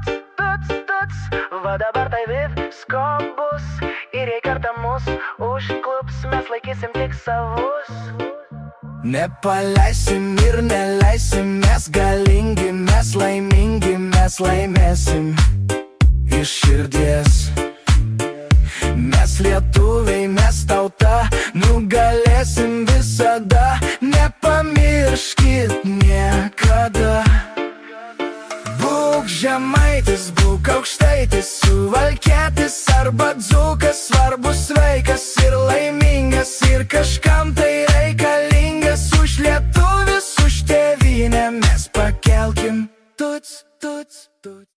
tuts, va dabar tai visko bus. Ir jei kartą mus užklups, mes laikysim tik savus. Nepaleisim ir neleisim, mes galingi, mes laimingi, mes laimėsim iš širdies. Mes lietuviai, mes tauta, nugalėsim visada, nepamirškit niekada. Būk žemaitis, būk aukštaitis, suvalkietis arba dzūkas, svarbus sveikas ir laimingas, ir kažkam tai reikalingas. Už lietuvis, už tėvynę mes pakelkim tuts, tuts, tuts.